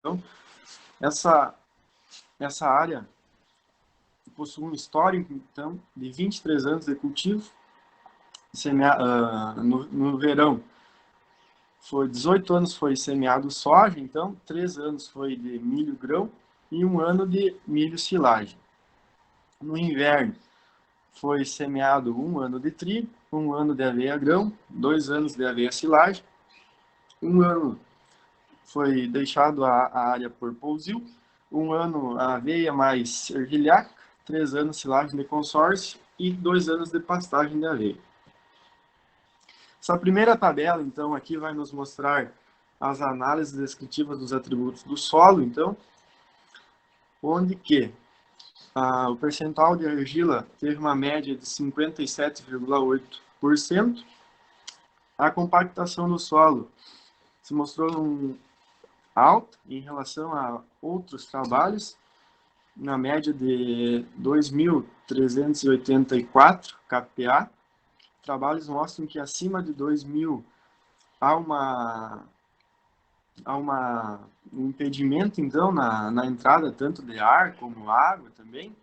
Então, essa área possui um histórico, então, de 23 anos de cultivo. No verão, 18 anos foi semeado soja, então 3 anos foi de milho grão e 1 ano de milho silagem. No inverno, foi semeado 1 ano de trigo, 1 ano de aveia grão, 2 anos de aveia silagem, 1 ano foi deixado a área por pousio, 1 ano a aveia mais ervilhaca, 3 anos silagem de consórcio e 2 anos de pastagem de aveia. Essa primeira tabela, então, aqui vai nos mostrar as análises descritivas dos atributos do solo, então, onde que o percentual de argila teve uma média de 57,8%, a compactação do solo se mostrou alta em relação a outros trabalhos, na média de 2.384 kPa. Trabalhos mostram que acima de 2.000 há um impedimento, então, na entrada tanto de ar como água também.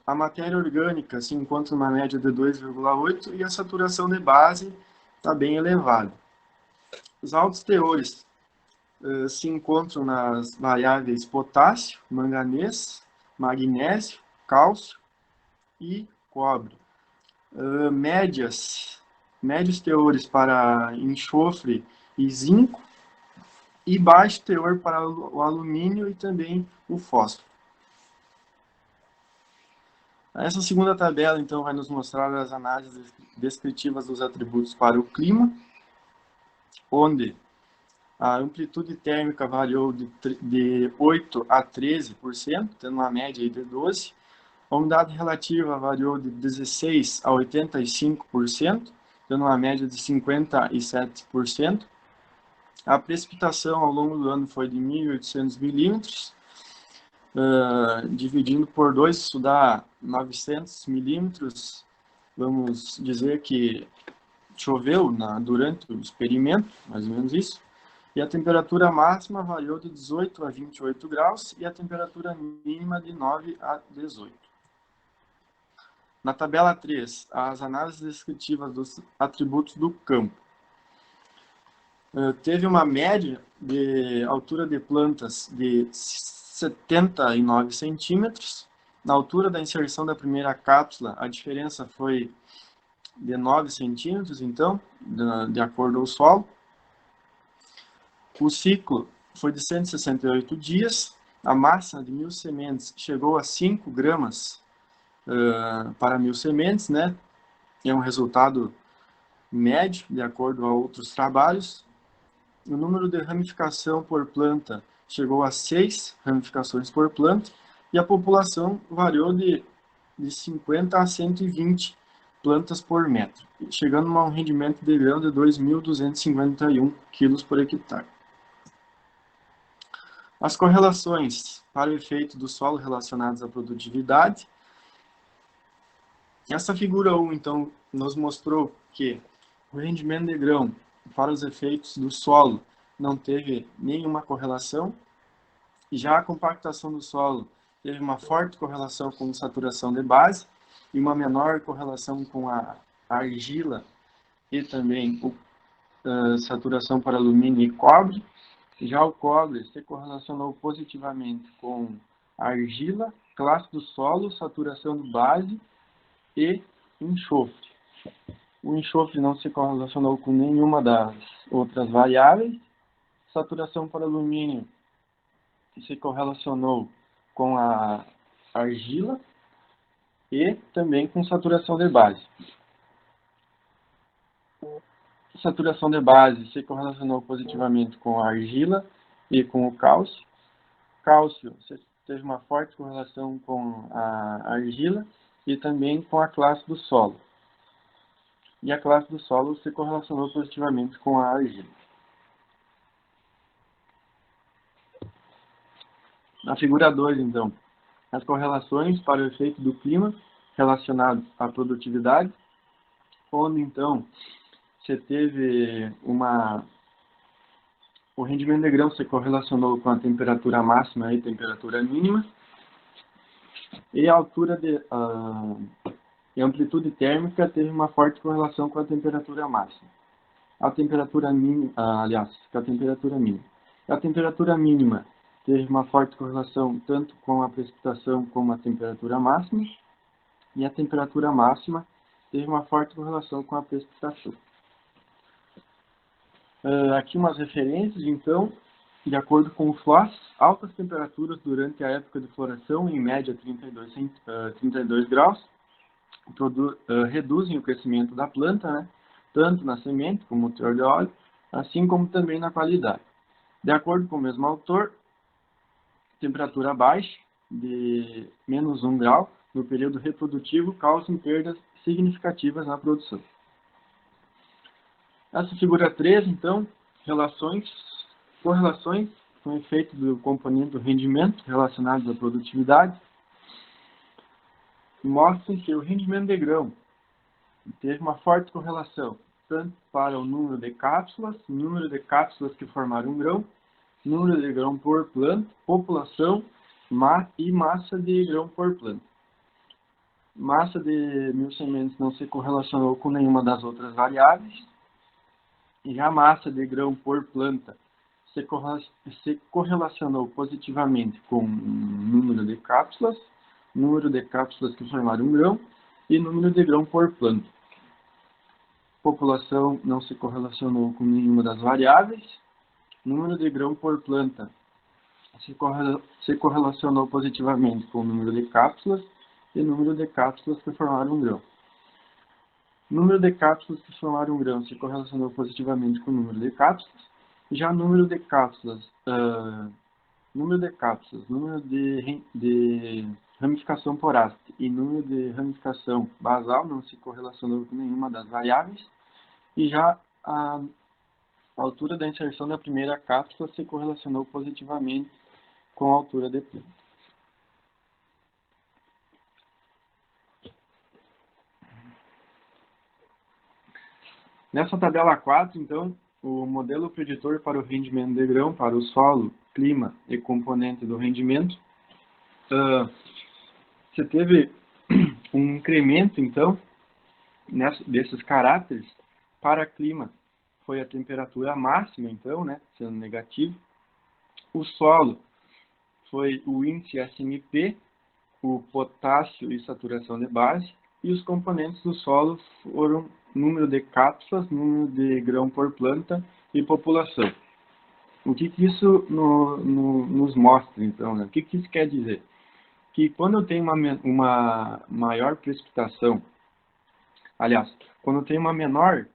A matéria orgânica se encontra numa média de 2,8 e a saturação de base está bem elevada. Os altos teores se encontram nas variáveis potássio, manganês, magnésio, cálcio e cobre. Médios teores para enxofre e zinco e baixo teor para o alumínio e também o fósforo. Essa segunda tabela, então, vai nos mostrar as análises descritivas dos atributos para o clima, onde a amplitude térmica variou de 8 a 13%, tendo uma média de 12%. A umidade relativa variou de 16 a 85%, tendo uma média de 57%. A precipitação ao longo do ano foi de 1.800 milímetros, dividindo por 2, isso dá 900 milímetros. Vamos dizer que choveu durante o experimento, mais ou menos isso. E a temperatura máxima variou de 18 a 28 graus e a temperatura mínima de 9 a 18. Na tabela 3, as análises descritivas dos atributos do campo. Teve uma média de altura de plantas de 79 centímetros. Na altura da inserção da primeira cápsula, a diferença foi de 9 centímetros, então, de acordo com o solo. O ciclo foi de 168 dias. A massa de 1.000 sementes chegou a 5 gramas para 1.000 sementes, né? É um resultado médio, de acordo a outros trabalhos. O número de ramificação por planta chegou a 6 ramificações por planta e a população variou de 50 a 120 plantas por metro, chegando a um rendimento de grão de 2.251 kg por hectare. As correlações para o efeito do solo relacionadas à produtividade. Essa figura 1, então, nos mostrou que o rendimento de grão para os efeitos do solo não teve nenhuma correlação. Já a compactação do solo teve uma forte correlação com a saturação de base e uma menor correlação com a argila e também a saturação para alumínio e cobre. Já o cobre se correlacionou positivamente com a argila, classe do solo, saturação de base e enxofre. O enxofre não se correlacionou com nenhuma das outras variáveis. Saturação para alumínio se correlacionou com a argila e também com saturação de base. Saturação de base se correlacionou positivamente com a argila e com o cálcio. Cálcio teve uma forte correlação com a argila e também com a classe do solo. E a classe do solo se correlacionou positivamente com a argila. Na figura 2, então, as correlações para o efeito do clima relacionado à produtividade, onde, então, você teve o rendimento de grão se correlacionou com a temperatura máxima e temperatura mínima, e a altura e a amplitude térmica teve uma forte correlação com a temperatura máxima. A temperatura mínima, com a temperatura mínima. A temperatura mínima teve uma forte correlação tanto com a precipitação como a temperatura máxima, e a temperatura máxima teve uma forte correlação com a precipitação. Aqui umas referências, então, de acordo com o FLOSS, altas temperaturas durante a época de floração, em média 32 graus, reduzem o crescimento da planta, né, tanto na semente como no teor de óleo, assim como também na qualidade. De acordo com o mesmo autor, temperatura baixa, de menos 1 grau, no período reprodutivo, causam perdas significativas na produção. Essa figura 3, então, correlações com o efeito do componente do rendimento relacionados à produtividade, mostram que o rendimento de grão teve uma forte correlação tanto para o número de cápsulas que formaram um grão, número de grão por planta, população e massa de grão por planta. Massa de 1000 sementes não se correlacionou com nenhuma das outras variáveis, e a massa de grão por planta se correlacionou positivamente com o número de cápsulas que formaram um grão e número de grão por planta. População não se correlacionou com nenhuma das variáveis. Número de grão por planta se correlacionou positivamente com o número de cápsulas e número de cápsulas que formaram um grão. Número de cápsulas que formaram um grão se correlacionou positivamente com o número de cápsulas. Já número de ramificação por haste e número de ramificação basal não se correlacionou com nenhuma das variáveis. E já a altura da inserção da primeira cápsula se correlacionou positivamente com a altura de planta. Nessa tabela 4, então, o modelo preditor para o rendimento de grão, para o solo, clima e componente do rendimento, você teve um incremento, então, desses caracteres. Para clima, foi a temperatura máxima, então, né, sendo negativo. O solo foi o índice SMP, o potássio e saturação de base. E os componentes do solo foram número de cápsulas, número de grão por planta e população. O que isso nos mostra, então? Né? O que isso quer dizer? Que quando eu tenho uma maior precipitação, aliás, quando eu tenho uma menor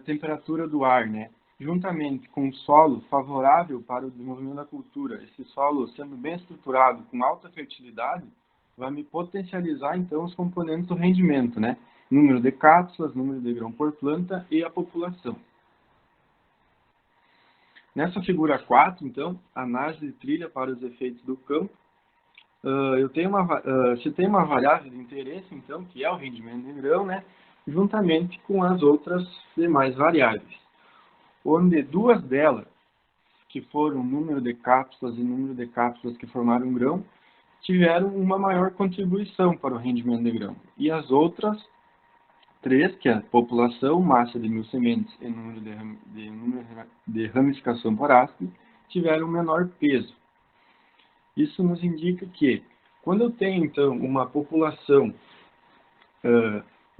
temperatura do ar, né? Juntamente com um solo favorável para o desenvolvimento da cultura, esse solo sendo bem estruturado, com alta fertilidade, vai me potencializar, então, os componentes do rendimento, né? Número de cápsulas, número de grão por planta e a população. Nessa figura 4, então, análise de trilha para os efeitos do campo, se tem uma variável de interesse, então, que é o rendimento de grão, né? Juntamente com as outras demais variáveis, onde duas delas, que foram o número de cápsulas e número de cápsulas que formaram um grão, tiveram uma maior contribuição para o rendimento de grão. E as outras três, que é a população, massa de 1000 sementes e número de ramificação por haste, tiveram menor peso. Isso nos indica que, quando eu tenho, então, uma população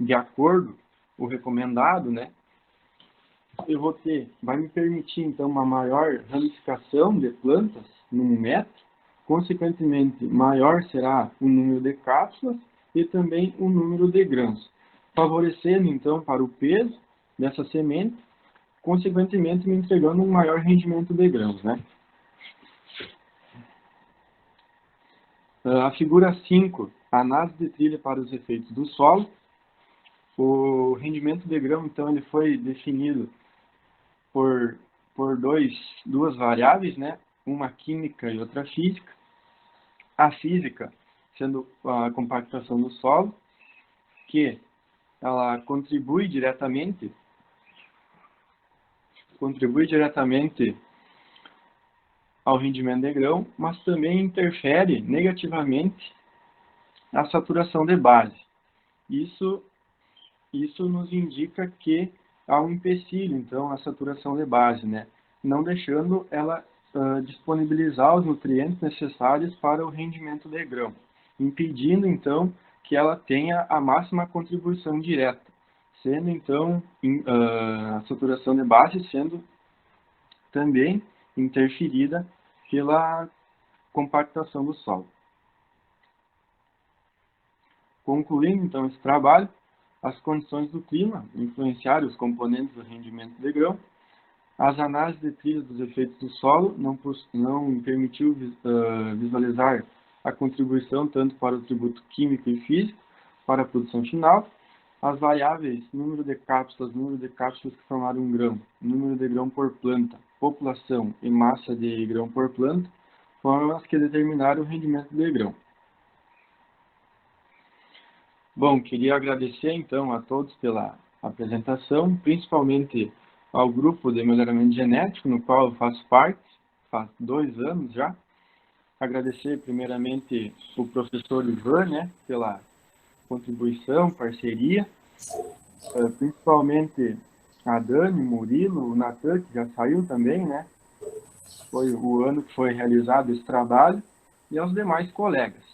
de acordo com o recomendado, né, vai me permitir, então, uma maior ramificação de plantas num metro. Consequentemente, maior será o número de cápsulas e também o número de grãos, favorecendo, então, para o peso dessa semente, consequentemente, me entregando um maior rendimento de grãos, né? A figura 5, análise de trilha para os efeitos do solo. O rendimento de grão, então, ele foi definido por duas variáveis, né? Uma química e outra física. A física, sendo a compactação do solo, que ela contribui diretamente contribui diretamente ao rendimento de grão, mas também interfere negativamente na saturação de base. Isso nos indica que há um empecilho, então, na saturação de base, né? Não deixando ela disponibilizar os nutrientes necessários para o rendimento de grão, impedindo, então, que ela tenha a máxima contribuição direta, sendo, então, a saturação de base sendo também interferida pela compactação do solo. Concluindo, então, esse trabalho, as condições do clima influenciaram os componentes do rendimento de grão. As análises de trilha dos efeitos do solo não permitiu visualizar a contribuição tanto para o tributo químico e físico para a produção final. As variáveis número de cápsulas que formaram um grão, número de grão por planta, população e massa de grão por planta foram as que determinaram o rendimento de grão. Bom, queria agradecer então a todos pela apresentação, principalmente ao grupo de melhoramento genético, no qual eu faço parte, faz 2 anos já. Agradecer primeiramente o professor Ivan, né, pela contribuição, parceria, principalmente a Dani, o Murilo, o Natan, que já saiu também, né, foi o ano que foi realizado esse trabalho, e aos demais colegas.